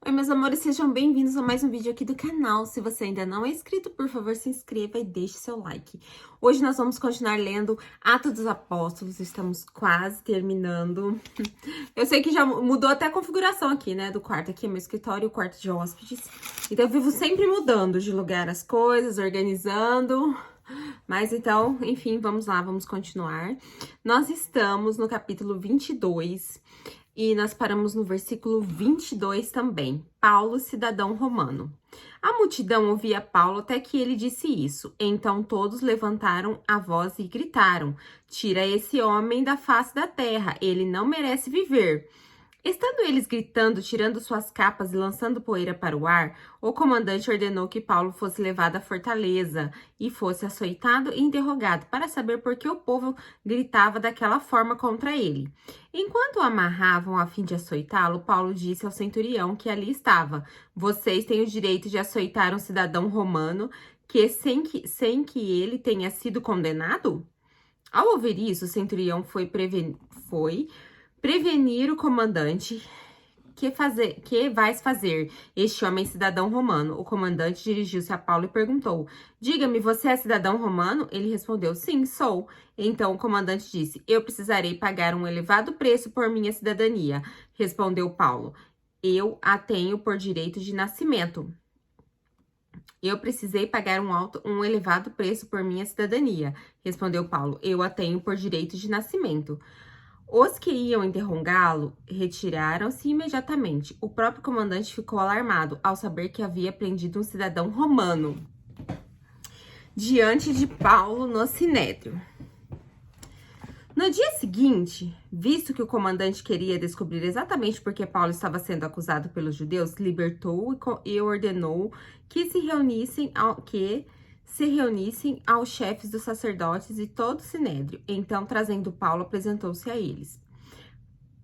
Oi, meus amores, sejam bem-vindos a mais um vídeo aqui do canal. Se você ainda não é inscrito, por favor, se inscreva e deixe seu like. Hoje nós vamos continuar lendo Atos dos Apóstolos, estamos quase terminando. Eu sei que já mudou até a configuração aqui, né, do quarto. Aqui é meu escritório, o quarto de hóspedes. Então, eu vivo sempre mudando de lugar as coisas, organizando. Mas então, enfim, vamos lá, vamos continuar. Nós estamos no capítulo 22. E nós paramos no versículo 22 também. Paulo, cidadão romano. A multidão ouvia Paulo até que ele disse isso. Então todos levantaram a voz e gritaram: Tira esse homem da face da terra, ele não merece viver. Estando eles gritando, tirando suas capas e lançando poeira para o ar, o comandante ordenou que Paulo fosse levado à fortaleza e fosse açoitado e interrogado para saber por que o povo gritava daquela forma contra ele. Enquanto o amarravam a fim de açoitá-lo, Paulo disse ao centurião que ali estava: Vocês têm o direito de açoitar um cidadão romano sem que ele tenha sido condenado? Ao ouvir isso, o centurião foi prevenir o comandante. Que vais fazer, este homem cidadão romano? O comandante dirigiu-se a Paulo e perguntou: Diga-me, você é cidadão romano? Ele respondeu: Sim, sou. Então o comandante disse: Eu precisarei pagar um elevado preço por minha cidadania. Respondeu Paulo: Eu a tenho por direito de nascimento. Eu precisei pagar um elevado preço por minha cidadania. Respondeu Paulo: Eu a tenho por direito de nascimento. Os que iam interrogá-lo retiraram-se imediatamente. O próprio comandante ficou alarmado ao saber que havia prendido um cidadão romano diante de Paulo no sinédrio. No dia seguinte, visto que o comandante queria descobrir exatamente por que Paulo estava sendo acusado pelos judeus, libertou e ordenou que se reunissem aos chefes dos sacerdotes e todo o sinédrio. Então, trazendo Paulo, apresentou-se a eles.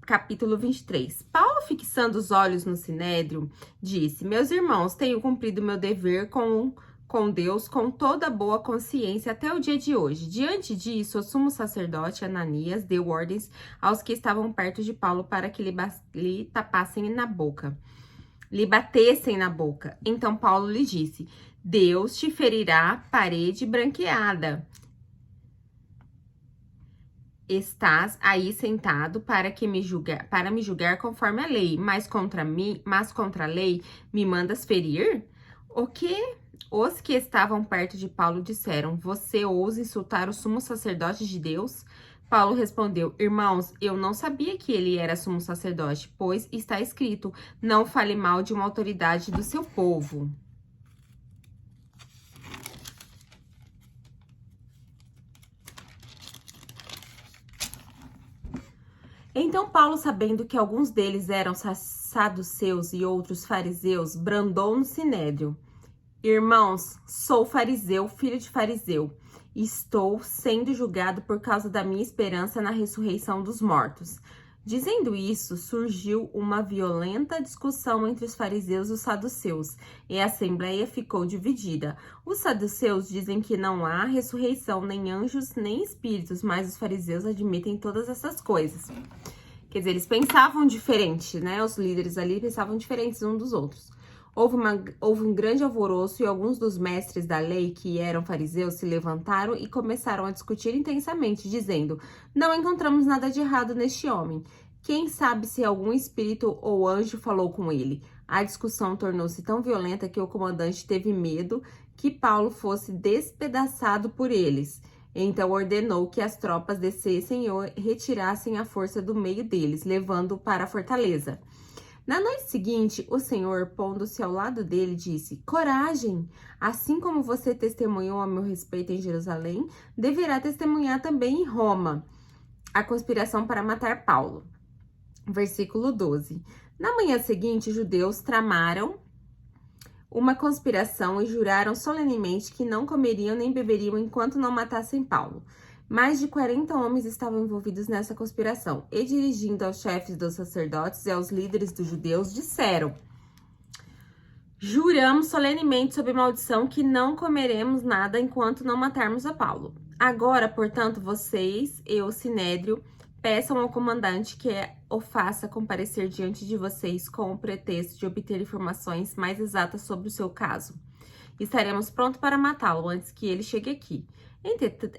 Capítulo 23. Paulo, fixando os olhos no sinédrio, disse: Meus irmãos, tenho cumprido meu dever com Deus com toda boa consciência até o dia de hoje. Diante disso, o sumo sacerdote Ananias deu ordens aos que estavam perto de Paulo para que lhe batessem na boca. Então Paulo lhe disse: Deus te ferirá parede branqueada. Estás aí sentado para me julgar conforme a lei, mas contra a lei me mandas ferir? O que? Os que estavam perto de Paulo disseram: Você ousa insultar o sumo sacerdote de Deus? Paulo respondeu: Irmãos, eu não sabia que ele era sumo sacerdote, pois está escrito: Não fale mal de uma autoridade do seu povo. Então Paulo, sabendo que alguns deles eram saduceus e outros fariseus, brandou no sinédrio: Irmãos, sou fariseu, filho de fariseu. Estou sendo julgado por causa da minha esperança na ressurreição dos mortos. Dizendo isso, surgiu uma violenta discussão entre os fariseus e os saduceus, e a assembleia ficou dividida. Os saduceus dizem que não há ressurreição, nem anjos, nem espíritos, mas os fariseus admitem todas essas coisas. Quer dizer, eles pensavam diferente, né? Os líderes ali pensavam diferentes uns dos outros. Houve um grande alvoroço e alguns dos mestres da lei, que eram fariseus, se levantaram e começaram a discutir intensamente, dizendo: Não encontramos nada de errado neste homem. Quem sabe se algum espírito ou anjo falou com ele? A discussão tornou-se tão violenta que o comandante teve medo que Paulo fosse despedaçado por eles. Então ordenou que as tropas descessem e retirassem a força do meio deles, levando-o para a fortaleza. Na noite seguinte, o Senhor, pondo-se ao lado dele, disse: Coragem! Assim como você testemunhou a meu respeito em Jerusalém, deverá testemunhar também em Roma. A conspiração para matar Paulo. Versículo 12. Na manhã seguinte, os judeus tramaram uma conspiração e juraram solenemente que não comeriam nem beberiam enquanto não matassem Paulo. Mais de 40 homens estavam envolvidos nessa conspiração, e dirigindo aos chefes dos sacerdotes e aos líderes dos judeus, disseram: Juramos solenemente sob maldição que não comeremos nada enquanto não matarmos a Paulo. Agora, portanto, vocês e o sinédrio Peçam ao comandante que o faça comparecer diante de vocês com o pretexto de obter informações mais exatas sobre o seu caso. Estaremos prontos para matá-lo antes que ele chegue aqui.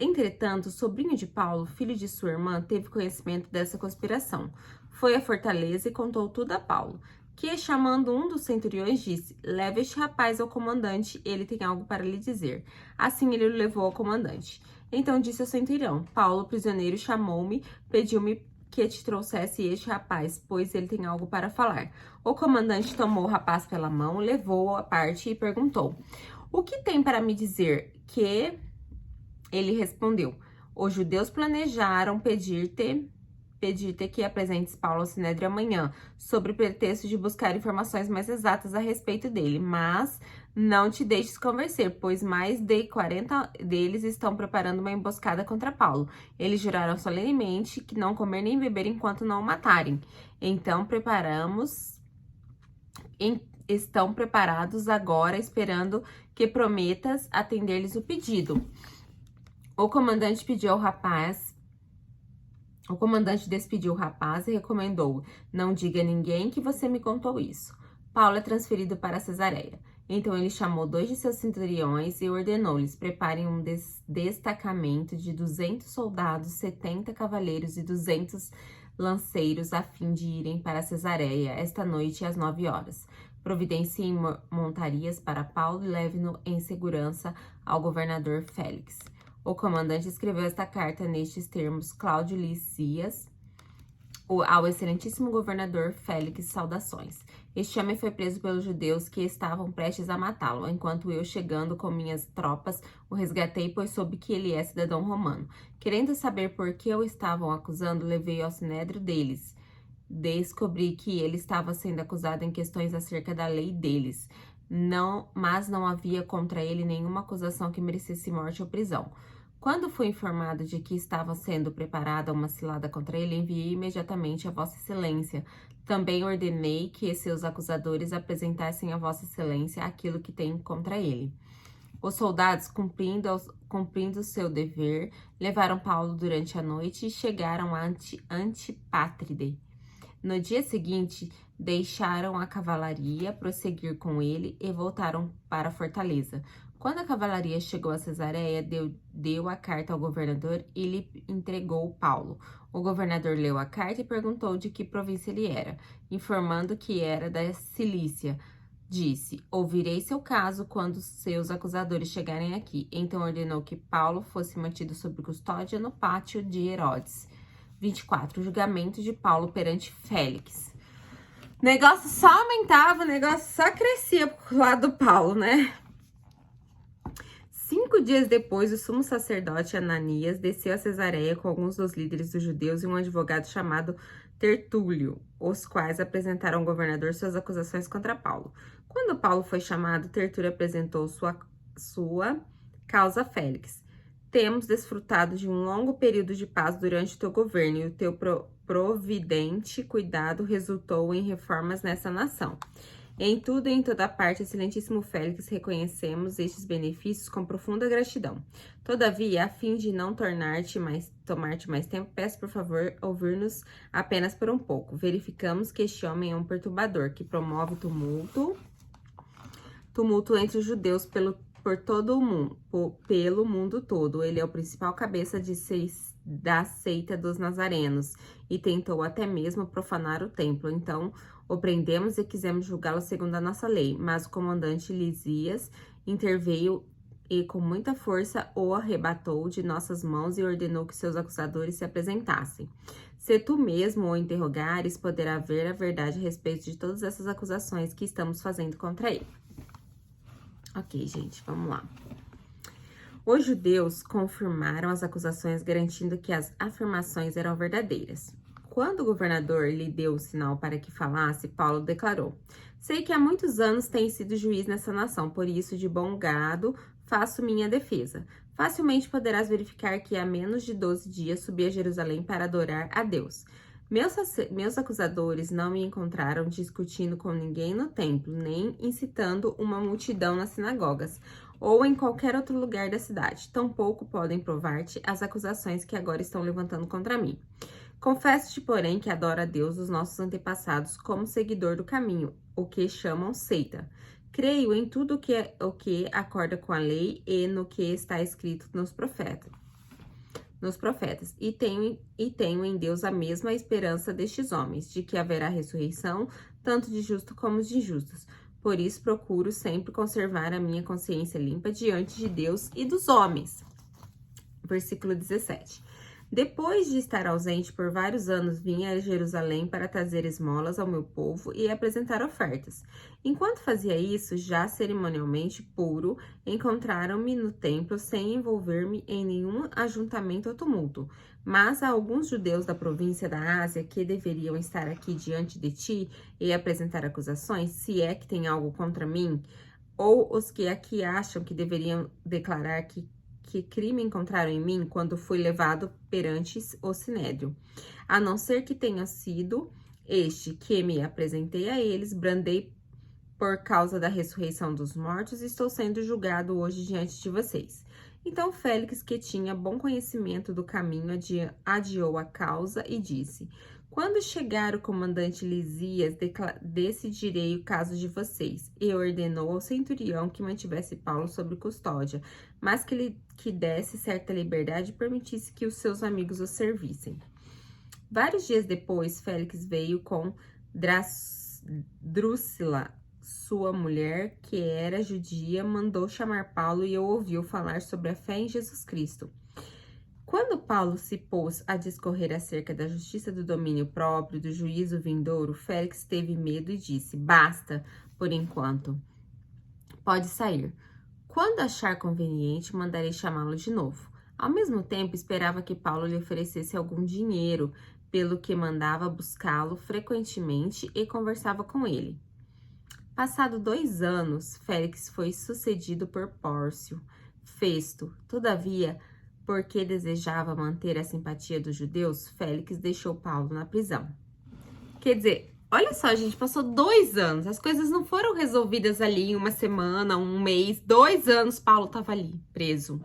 Entretanto, o sobrinho de Paulo, filho de sua irmã, teve conhecimento dessa conspiração. Foi à fortaleza e contou tudo a Paulo, que, chamando um dos centuriões, disse: leve este rapaz ao comandante, ele tem algo para lhe dizer. Assim ele o levou ao comandante. Então disse ao centurião: Paulo, prisioneiro, chamou-me, pediu-me que te trouxesse este rapaz, pois ele tem algo para falar. O comandante tomou o rapaz pela mão, levou-o à parte e perguntou: o que tem para me dizer? Que ele respondeu: os judeus planejaram pedir-te que apresentes Paulo ao Sinédrio amanhã, sob o pretexto de buscar informações mais exatas a respeito dele, mas não te deixes convencer, pois mais de 40 deles estão preparando uma emboscada contra Paulo. Eles juraram solenemente que não comer nem beber enquanto não o matarem. Então estão preparados agora, esperando que prometas atender-lhes o pedido. O comandante despediu o rapaz e recomendou: não diga a ninguém que você me contou isso. Paulo é transferido para Cesareia. Então ele chamou 2 de seus centuriões e ordenou-lhes: preparem um destacamento de 200 soldados, 70 cavaleiros e 200 lanceiros a fim de irem para Cesareia esta noite às 9 horas. Providenciem montarias para Paulo e leve-no em segurança ao governador Félix. O comandante escreveu esta carta nestes termos: Cláudio Lisias, ao excelentíssimo governador Félix, saudações. Este homem foi preso pelos judeus que estavam prestes a matá-lo, enquanto eu, chegando com minhas tropas, o resgatei, pois soube que ele é cidadão romano. Querendo saber por que o estavam acusando, levei-o ao sinédrio deles. Descobri que ele estava sendo acusado em questões acerca da lei deles. Mas não havia contra ele nenhuma acusação que merecesse morte ou prisão. Quando fui informado de que estava sendo preparada uma cilada contra ele, enviei imediatamente a Vossa Excelência. Também ordenei que seus acusadores apresentassem a Vossa Excelência aquilo que têm contra ele. Os soldados, cumprindo seu dever, levaram Paulo durante a noite e chegaram a Antipátride. No dia seguinte, deixaram a cavalaria prosseguir com ele e voltaram para a fortaleza. Quando a cavalaria chegou a Cesareia, deu a carta ao governador e lhe entregou Paulo. O governador leu a carta e perguntou de que província ele era. Informando que era da Cilícia, disse: ouvirei seu caso quando seus acusadores chegarem aqui. Então ordenou que Paulo fosse mantido sob custódia no pátio de Herodes. 24. O julgamento de Paulo perante Félix. O negócio só aumentava, o negócio só crescia pro lado do Paulo, né? 5 dias depois, o sumo sacerdote Ananias desceu a Cesareia com alguns dos líderes dos judeus e um advogado chamado Tertúlio, os quais apresentaram ao governador suas acusações contra Paulo. Quando Paulo foi chamado, Tertúlio apresentou sua causa a Félix. Temos desfrutado de um longo período de paz durante o teu governo, e o teu providente cuidado resultou em reformas nessa nação. Em tudo e em toda parte, excelentíssimo Félix, reconhecemos estes benefícios com profunda gratidão. Todavia, a fim de não tomar-te mais tempo, peço por favor ouvir-nos apenas por um pouco. Verificamos que este homem é um perturbador, que promove tumulto entre os judeus pelo mundo todo. Ele é o principal cabeça da seita dos nazarenos e tentou até mesmo profanar o templo. Então, o prendemos e quisemos julgá-lo segundo a nossa lei, mas o comandante Lisias interveio e com muita força o arrebatou de nossas mãos e ordenou que seus acusadores se apresentassem. Se tu mesmo o interrogares, poderá ver a verdade a respeito de todas essas acusações que estamos fazendo contra ele. Ok, gente, vamos lá. Os judeus confirmaram as acusações, garantindo que as afirmações eram verdadeiras. Quando o governador lhe deu o sinal para que falasse, Paulo declarou: sei que há muitos anos tenho sido juiz nessa nação, por isso, de bom grado, faço minha defesa. Facilmente poderás verificar que há menos de 12 dias subi a Jerusalém para adorar a Deus. Meus acusadores não me encontraram discutindo com ninguém no templo, nem incitando uma multidão nas sinagogas, ou em qualquer outro lugar da cidade. Tampouco podem provar-te as acusações que agora estão levantando contra mim. Confesso-te, porém, que adoro a Deus dos nossos antepassados como seguidor do caminho, o que chamam seita. Creio em tudo o que acorda com a lei e no que está escrito nos profetas. E tenho em Deus a mesma esperança destes homens, de que haverá ressurreição, tanto de justos como de injustos. Por isso procuro sempre conservar a minha consciência limpa diante de Deus e dos homens. Versículo 17. Depois de estar ausente por vários anos, vim a Jerusalém para trazer esmolas ao meu povo e apresentar ofertas. Enquanto fazia isso, já cerimonialmente puro, encontraram-me no templo sem envolver-me em nenhum ajuntamento ou tumulto. Mas há alguns judeus da província da Ásia que deveriam estar aqui diante de ti e apresentar acusações, se é que tem algo contra mim, ou os que aqui acham que deveriam declarar que crime encontraram em mim quando fui levado perante o sinédrio. A não ser que tenha sido este que me apresentei a eles, brandei por causa da ressurreição dos mortos, e estou sendo julgado hoje diante de vocês. Então Félix, que tinha bom conhecimento do caminho, adiou a causa e disse: quando chegar o comandante Lisias, decidirei o caso de vocês. E ordenou ao centurião que mantivesse Paulo sob custódia, mas que desse certa liberdade e permitisse que os seus amigos o servissem. Vários dias depois, Félix veio com Drúxila, sua mulher, que era judia, mandou chamar Paulo e o ouviu falar sobre a fé em Jesus Cristo. Quando Paulo se pôs a discorrer acerca da justiça do domínio próprio, do juízo vindouro, Félix teve medo e disse: basta, por enquanto. Pode sair. Quando achar conveniente, mandarei chamá-lo de novo. Ao mesmo tempo, esperava que Paulo lhe oferecesse algum dinheiro, pelo que mandava buscá-lo frequentemente e conversava com ele. Passado 2 anos, Félix foi sucedido por Pórcio Festo. Todavia, porque desejava manter a simpatia dos judeus, Félix deixou Paulo na prisão. Quer dizer, olha só, gente, passou 2 anos, as coisas não foram resolvidas ali em uma semana, um mês, 2 anos Paulo estava ali, preso,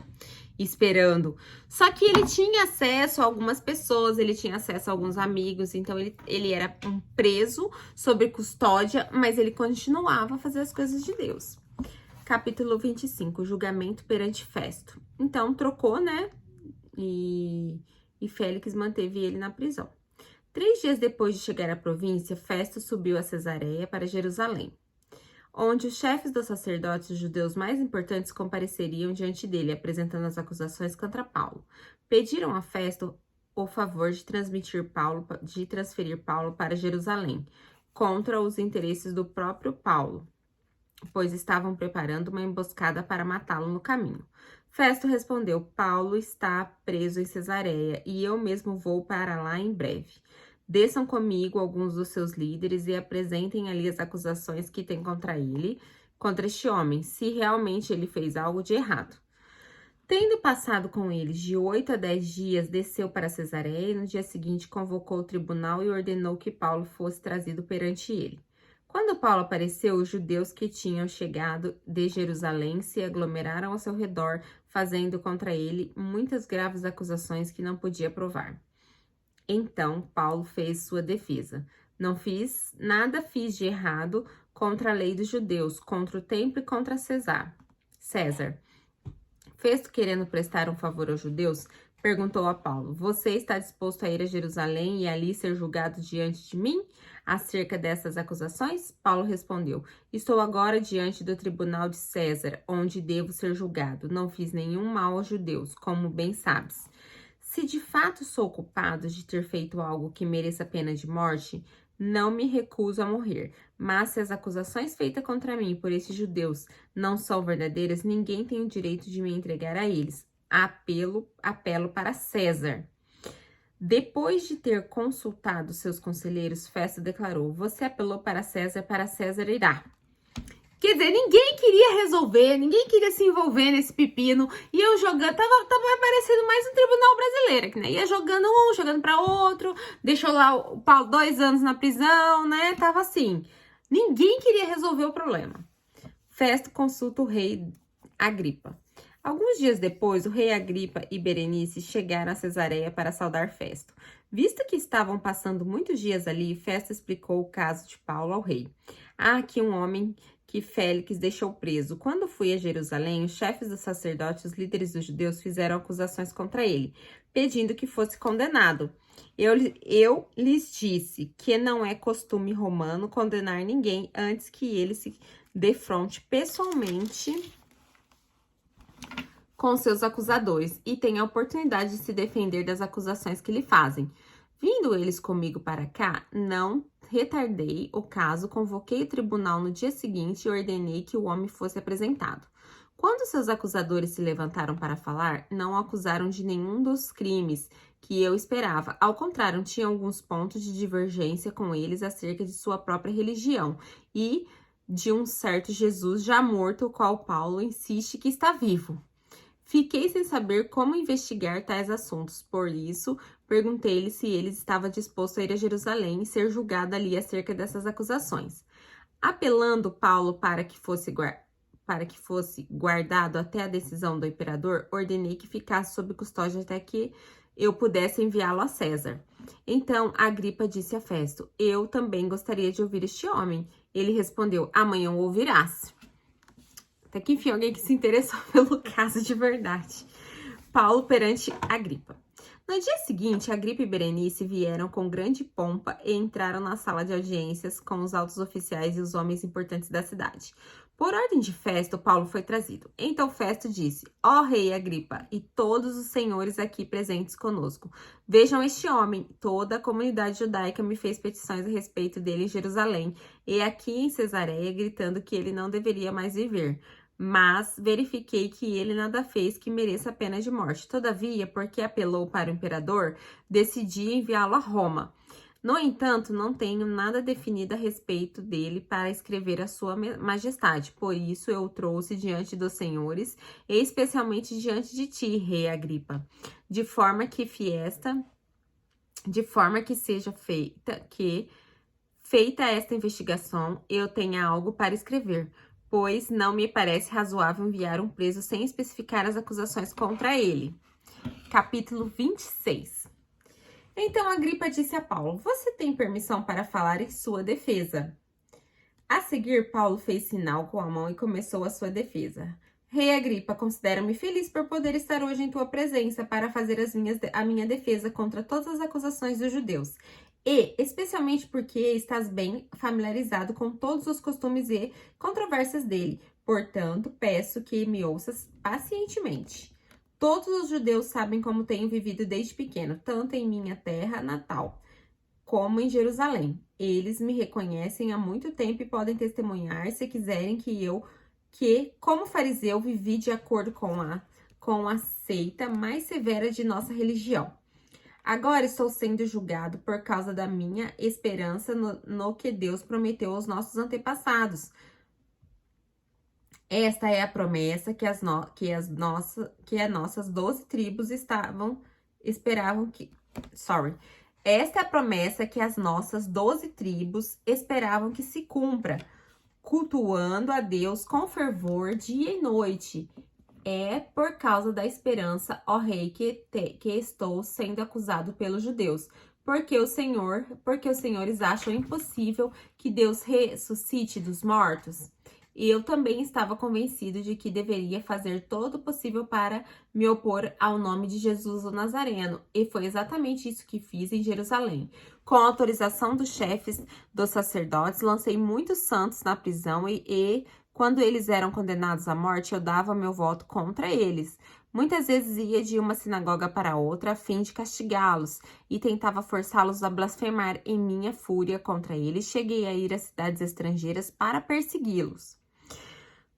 esperando. Só que ele tinha acesso a algumas pessoas, ele tinha acesso a alguns amigos, então ele era um preso sob custódia, mas ele continuava a fazer as coisas de Deus. Capítulo 25, julgamento perante Festo. Então, trocou, né? E Félix manteve ele na prisão. 3 dias depois de chegar à província, Festo subiu a Cesareia para Jerusalém, onde os chefes dos sacerdotes judeus mais importantes compareceriam diante dele, apresentando as acusações contra Paulo. Pediram a Festo o favor de transferir Paulo para Jerusalém, contra os interesses do próprio Paulo, pois estavam preparando uma emboscada para matá-lo no caminho. Festo respondeu: Paulo está preso em Cesareia e eu mesmo vou para lá em breve. Desçam comigo alguns dos seus líderes e apresentem ali as acusações que têm contra ele, contra este homem, se realmente ele fez algo de errado. Tendo passado com eles de 8 a 10 dias, desceu para Cesareia e no dia seguinte convocou o tribunal e ordenou que Paulo fosse trazido perante ele. Quando Paulo apareceu, os judeus que tinham chegado de Jerusalém se aglomeraram ao seu redor, fazendo contra ele muitas graves acusações que não podia provar. Então, Paulo fez sua defesa. Nada fiz de errado contra a lei dos judeus, contra o templo e contra César. Festo, querendo prestar um favor aos judeus, perguntou a Paulo: você está disposto a ir a Jerusalém e ali ser julgado diante de mim acerca dessas acusações? Paulo respondeu: estou agora diante do tribunal de César, onde devo ser julgado. Não fiz nenhum mal aos judeus, como bem sabes. Se de fato sou culpado de ter feito algo que mereça pena de morte, não me recuso a morrer. Mas se as acusações feitas contra mim por esses judeus não são verdadeiras, ninguém tem o direito de me entregar a eles. Apelo para César. Depois de ter consultado seus conselheiros, Festo declarou: você apelou para César irá. Quer dizer, ninguém queria resolver, ninguém queria se envolver nesse pepino. E eu jogando, tava parecendo mais um tribunal brasileiro, que né? Ia jogando um, jogando para outro, deixou lá o Paulo 2 anos na prisão, né? Tava assim. Ninguém queria resolver o problema. Festo consulta o rei Agripa. Alguns dias depois, o rei Agripa e Berenice chegaram a Cesareia para saudar Festo. Visto que estavam passando muitos dias ali, Festo explicou o caso de Paulo ao rei. Há aqui um homem que Félix deixou preso. Quando fui a Jerusalém, os chefes dos sacerdotes, os líderes dos judeus, fizeram acusações contra ele, pedindo que fosse condenado. Eu lhes disse que não é costume romano condenar ninguém antes que ele se defronte pessoalmente com seus acusadores e tenha a oportunidade de se defender das acusações que lhe fazem. Vindo eles comigo para cá, não retardei o caso, convoquei o tribunal no dia seguinte e ordenei que o homem fosse apresentado. Quando seus acusadores se levantaram para falar, não o acusaram de nenhum dos crimes que eu esperava. Ao contrário, tinha alguns pontos de divergência com eles acerca de sua própria religião e de um certo Jesus já morto, o qual Paulo insiste que está vivo. Fiquei sem saber como investigar tais assuntos, por isso perguntei-lhe se ele estava disposto a ir a Jerusalém e ser julgado ali acerca dessas acusações. Apelando Paulo para que fosse guardado até a decisão do imperador, ordenei que ficasse sob custódia até que eu pudesse enviá-lo a César. Então Agripa disse a Festo: eu também gostaria de ouvir este homem. Ele respondeu: amanhã o ouvirás. Até que enfim, alguém que se interessou pelo caso de verdade. Paulo perante Agripa. No dia seguinte, Agripa e Berenice vieram com grande pompa e entraram na sala de audiências com os altos oficiais e os homens importantes da cidade. Por ordem de Festo, Paulo foi trazido. Então Festo disse: ó rei Agripa e todos os senhores aqui presentes conosco, vejam este homem. Toda a comunidade judaica me fez petições a respeito dele em Jerusalém e aqui em Cesareia, gritando que ele não deveria mais viver. Mas verifiquei que ele nada fez que mereça a pena de morte. Todavia, porque apelou para o imperador, decidi enviá-lo a Roma. No entanto, não tenho nada definido a respeito dele para escrever a sua majestade. Por isso, eu o trouxe diante dos senhores, e especialmente diante de ti, rei Agripa, de forma que seja feita esta investigação, eu tenha algo para escrever, pois não me parece razoável enviar um preso sem especificar as acusações contra ele. Capítulo 26. Então Agripa disse a Paulo: você tem permissão para falar em sua defesa? A seguir, Paulo fez sinal com a mão e começou a sua defesa. Rei Agripa, considero-me feliz por poder estar hoje em tua presença para fazer a minha defesa contra todas as acusações dos judeus. E, especialmente porque estás bem familiarizado com todos os costumes e controvérsias dele. Portanto, peço que me ouças pacientemente. Todos os judeus sabem como tenho vivido desde pequeno, tanto em minha terra natal, como em Jerusalém. Eles me reconhecem há muito tempo e podem testemunhar, se quiserem, que como fariseu, vivi de acordo com a seita mais severa de nossa religião. Agora estou sendo julgado por causa da minha esperança no que Deus prometeu aos nossos antepassados. Esta é a promessa que as nossas 12 tribos esperavam que... Esta é a promessa que as nossas 12 tribos esperavam que se cumpra, cultuando a Deus com fervor dia e noite. É por causa da esperança, ó rei, que estou sendo acusado pelos judeus, porque os senhores acham impossível que Deus ressuscite dos mortos. E eu também estava convencido de que deveria fazer todo o possível para me opor ao nome de Jesus o Nazareno. E foi exatamente isso que fiz em Jerusalém. Com a autorização dos chefes dos sacerdotes, lancei muitos santos na prisão e quando eles eram condenados à morte, eu dava meu voto contra eles. Muitas vezes ia de uma sinagoga para outra a fim de castigá-los e tentava forçá-los a blasfemar. Em minha fúria contra eles, cheguei a ir a cidades estrangeiras para persegui-los.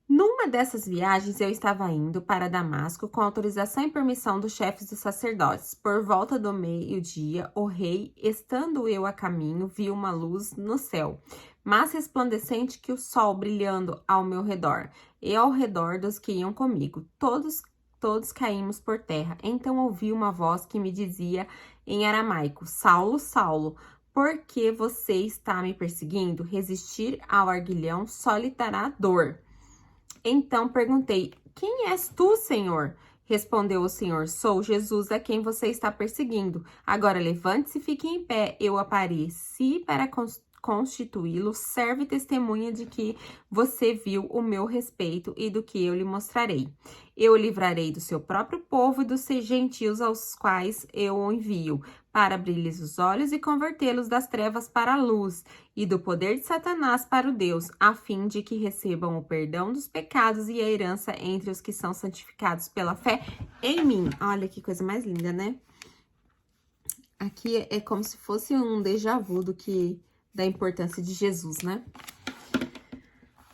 Numa dessas viagens, eu estava indo para Damasco com autorização e permissão dos chefes dos sacerdotes. Por volta do meio-dia, o rei, estando eu a caminho, viu uma luz no céu, mais resplandecente que o sol, brilhando ao meu redor e ao redor dos que iam comigo. Todos caímos por terra. Então ouvi uma voz que me dizia em aramaico: Saulo, Saulo, por que você está me perseguindo? Resistir ao arguilhão só lhe dará dor. Então perguntei: quem és tu, Senhor? Respondeu o Senhor: Sou Jesus a quem você está perseguindo. Agora levante-se e fique em pé. Eu apareci para constituí-lo servo e testemunha de que você viu o meu respeito e do que eu lhe mostrarei. Eu o livrarei do seu próprio povo e dos gentios aos quais eu o envio, para abrir-lhes os olhos e convertê-los das trevas para a luz e do poder de Satanás para o Deus, a fim de que recebam o perdão dos pecados e a herança entre os que são santificados pela fé em mim. Olha que coisa mais linda, né? Aqui é como se fosse um déjà vu da importância de Jesus, né?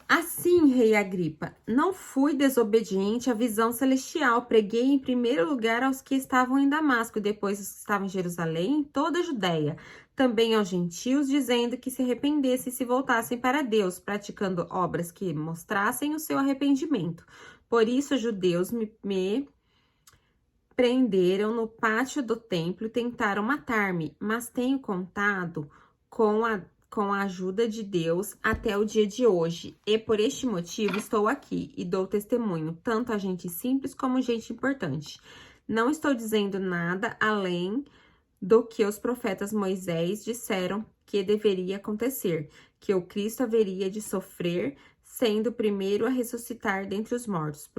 Assim, rei Agripa, não fui desobediente à visão celestial. Preguei em primeiro lugar aos que estavam em Damasco, e depois os que estavam em Jerusalém, em toda a Judéia, também aos gentios, dizendo que se arrependessem e se voltassem para Deus, praticando obras que mostrassem o seu arrependimento. Por isso, os judeus me prenderam no pátio do templo e tentaram matar-me, mas tenho contado com a ajuda de Deus até o dia de hoje, e por este motivo estou aqui e dou testemunho, tanto a gente simples como gente importante. Não estou dizendo nada além do que os profetas Moisés disseram que deveria acontecer, que o Cristo haveria de sofrer, sendo o primeiro a ressuscitar dentre os mortos,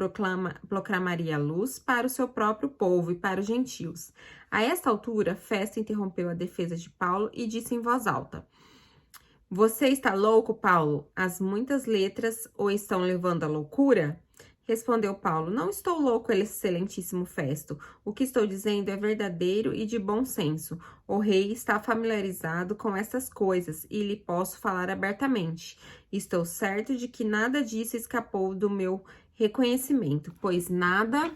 proclamaria a luz para o seu próprio povo e para os gentios. A esta altura, Festo interrompeu a defesa de Paulo e disse em voz alta: Você está louco, Paulo? As muitas letras o estão levando à loucura? Respondeu Paulo: Não estou louco, excelentíssimo Festo. O que estou dizendo é verdadeiro e de bom senso. O rei está familiarizado com estas coisas e lhe posso falar abertamente. Estou certo de que nada disso escapou do meu reconhecimento, pois nada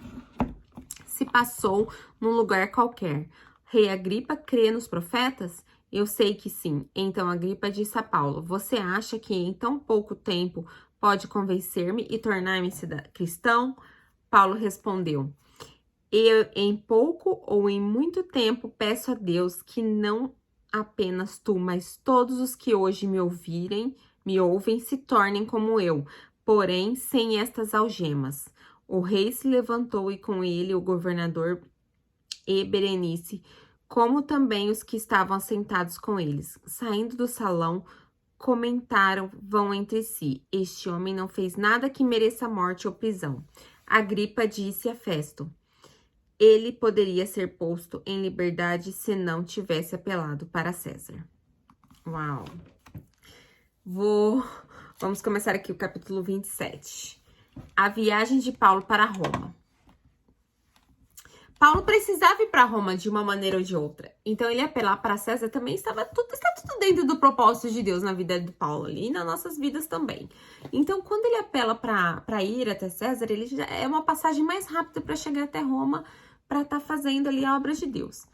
se passou num lugar qualquer. Rei Agripa crê nos profetas? Eu sei que sim. Então Agripa disse a Paulo: Você acha que em tão pouco tempo pode convencer-me e tornar-me cristão? Paulo respondeu: Eu em pouco ou em muito tempo peço a Deus que não apenas tu, mas todos os que hoje me ouvem se tornem como eu, porém sem estas algemas. O rei se levantou e com ele o governador e Berenice, como também os que estavam sentados com eles. Saindo do salão, vão entre si: Este homem não fez nada que mereça morte ou prisão. Agripa disse a Festo: Ele poderia ser posto em liberdade se não tivesse apelado para César. Uau! Vamos começar aqui o capítulo 27. A viagem de Paulo para Roma. Paulo precisava ir para Roma de uma maneira ou de outra. Então, ele apelar para César também está tudo dentro do propósito de Deus na vida de Paulo ali e nas nossas vidas também. Então, quando ele apela para ir até César, ele já é uma passagem mais rápida para chegar até Roma, para estar fazendo ali a obra de Deus.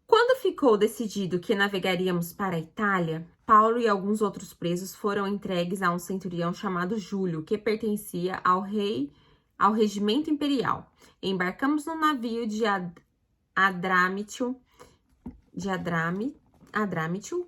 Quando ficou decidido que navegaríamos para a Itália, Paulo e alguns outros presos foram entregues a um centurião chamado Júlio, que pertencia ao regimento imperial. Embarcamos no navio de Adrámitio,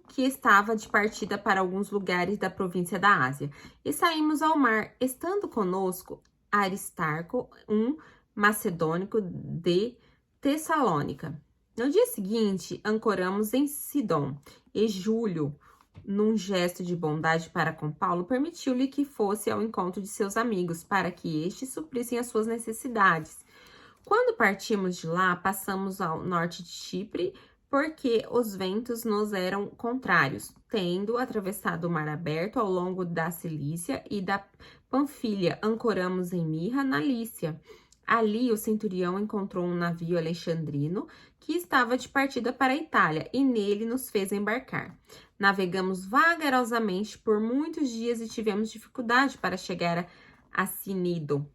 que estava de partida para alguns lugares da província da Ásia, e saímos ao mar, estando conosco Aristarco, um macedônico de Tessalônica. No dia seguinte, ancoramos em Sidom, e Júlio, num gesto de bondade para com Paulo, permitiu-lhe que fosse ao encontro de seus amigos, para que estes suprissem as suas necessidades. Quando partimos de lá, passamos ao norte de Chipre, porque os ventos nos eram contrários, tendo atravessado o mar aberto ao longo da Cilícia e da Panfilha, ancoramos em Mirra, na Lícia. Ali, o centurião encontrou um navio alexandrino que estava de partida para a Itália, e nele nos fez embarcar. Navegamos vagarosamente por muitos dias e tivemos dificuldade para chegar a Cnido.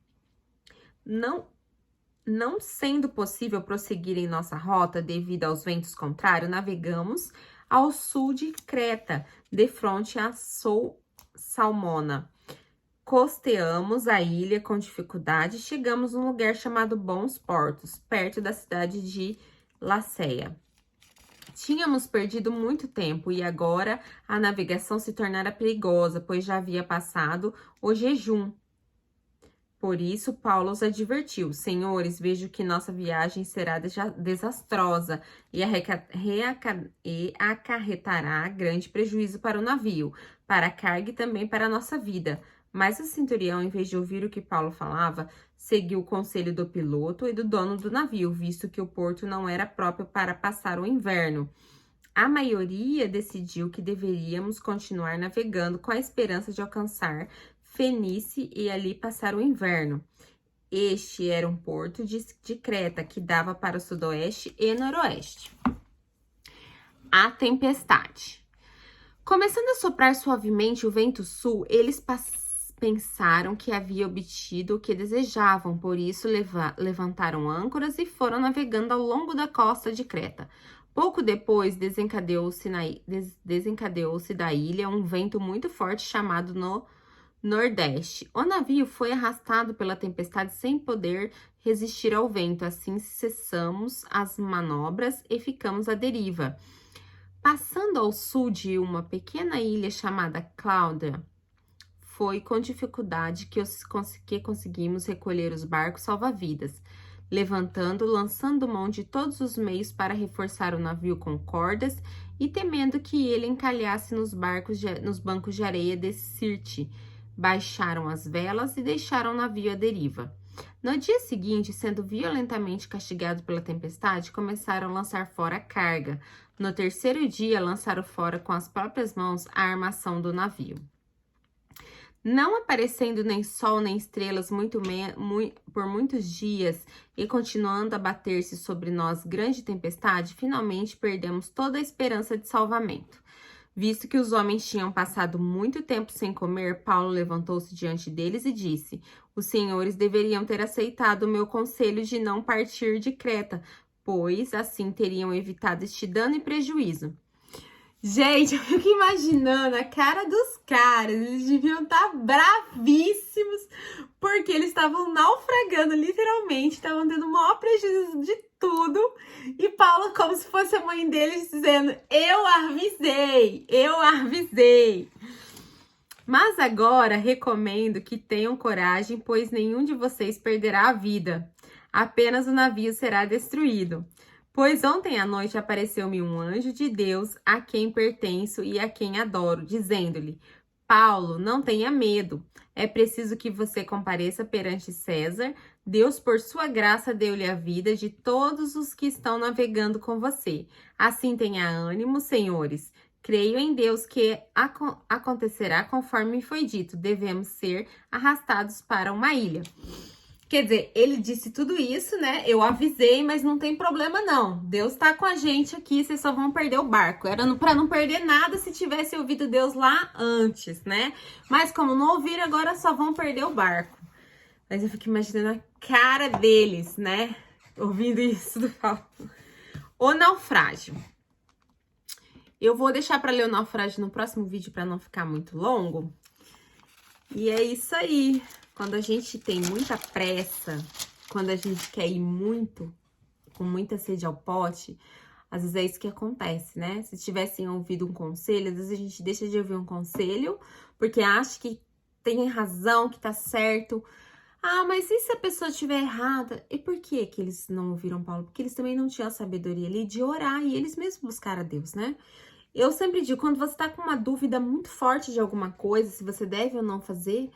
Não sendo possível prosseguir em nossa rota devido aos ventos contrários, navegamos ao sul de Creta, de frente a Salmona. Costeamos a ilha com dificuldade e chegamos num lugar chamado Bons Portos, perto da cidade de Laceia. Tínhamos perdido muito tempo e agora a navegação se tornara perigosa, pois já havia passado o jejum. Por isso, Paulo os advertiu: Senhores, vejo que nossa viagem será desastrosa e acarretará grande prejuízo para o navio, para a carga e também para a nossa vida. Mas o centurião, em vez de ouvir o que Paulo falava, seguiu o conselho do piloto e do dono do navio, visto que o porto não era próprio para passar o inverno. A maioria decidiu que deveríamos continuar navegando com a esperança de alcançar Fenice e ali passar o inverno. Este era um porto de Creta que dava para o sudoeste e noroeste. A tempestade. Começando a soprar suavemente o vento sul, eles pensaram que havia obtido o que desejavam, por isso levantaram âncoras e foram navegando ao longo da costa de Creta. Pouco depois, desencadeou-se da ilha um vento muito forte chamado no Nordeste. O navio foi arrastado pela tempestade sem poder resistir ao vento. Assim, cessamos as manobras e ficamos à deriva. Passando ao sul de uma pequena ilha chamada Cláudia, foi com dificuldade que conseguimos recolher os barcos salva-vidas, lançando mão de todos os meios para reforçar o navio com cordas e temendo que ele encalhasse nos bancos de areia de Sirte. Baixaram as velas e deixaram o navio à deriva. No dia seguinte, sendo violentamente castigados pela tempestade, começaram a lançar fora a carga. No terceiro dia, lançaram fora com as próprias mãos a armação do navio. Não aparecendo nem sol nem estrelas por muitos dias e continuando a bater-se sobre nós grande tempestade, finalmente perdemos toda a esperança de salvamento. Visto que os homens tinham passado muito tempo sem comer, Paulo levantou-se diante deles e disse: Os senhores deveriam ter aceitado o meu conselho de não partir de Creta, pois assim teriam evitado este dano e prejuízo. Gente, eu fico imaginando a cara dos caras, eles deviam estar bravíssimos, porque eles estavam naufragando, literalmente, estavam tendo o maior prejuízo de tudo, e Paulo, como se fosse a mãe deles, dizendo, eu avisei. Mas agora recomendo que tenham coragem, pois nenhum de vocês perderá a vida, apenas o navio será destruído. Pois ontem à noite apareceu-me um anjo de Deus, a quem pertenço e a quem adoro, dizendo-lhe, Paulo, não tenha medo, é preciso que você compareça perante César. Deus, por sua graça, deu-lhe a vida de todos os que estão navegando com você. Assim tenha ânimo, senhores. Creio em Deus que acontecerá conforme me foi dito. Devemos ser arrastados para uma ilha. Quer dizer, ele disse tudo isso, né? Eu avisei, mas não tem problema não. Deus tá com a gente aqui, vocês só vão perder o barco. Era pra não perder nada se tivesse ouvido Deus lá antes, né? Mas como não ouviram, agora só vão perder o barco. Mas eu fico imaginando a cara deles, né? Ouvindo isso do Paulo. O naufrágio. Eu vou deixar pra ler o naufrágio no próximo vídeo pra não ficar muito longo. E é isso aí. Quando a gente tem muita pressa, quando a gente quer ir muito, com muita sede ao pote, às vezes é isso que acontece, né? Se tivessem ouvido um conselho, às vezes a gente deixa de ouvir um conselho, porque acha que tem razão, que tá certo. Ah, mas e se a pessoa estiver errada? E por que que eles não ouviram Paulo? Porque eles também não tinham a sabedoria ali de orar, e eles mesmos buscaram a Deus, né? Eu sempre digo, quando você tá com uma dúvida muito forte de alguma coisa, se você deve ou não fazer,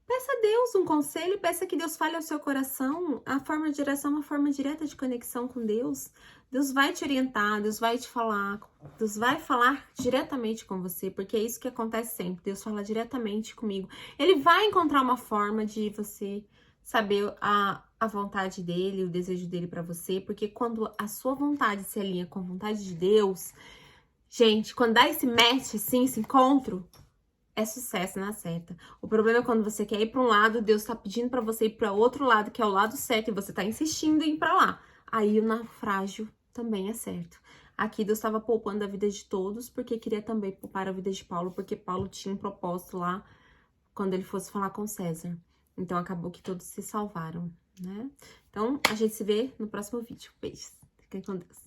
peça a Deus um conselho, peça que Deus fale ao seu coração. A forma de oração é uma forma direta de conexão com Deus. Deus vai te orientar, Deus vai te falar, Deus vai falar diretamente com você, porque é isso que acontece sempre. Deus fala diretamente comigo. Ele vai encontrar uma forma de você saber a vontade dele, o desejo dele pra você, porque quando a sua vontade se alinha com a vontade de Deus, gente, quando dá esse match, assim, esse encontro, é sucesso na certa. O problema é quando você quer ir para um lado, Deus tá pedindo para você ir para outro lado, que é o lado certo, e você tá insistindo em ir para lá. Aí o naufrágio também é certo. Aqui Deus estava poupando a vida de todos, porque queria também poupar a vida de Paulo, porque Paulo tinha um propósito lá quando ele fosse falar com César. Então acabou que todos se salvaram, né? Então a gente se vê no próximo vídeo. Beijos. Fiquem com Deus.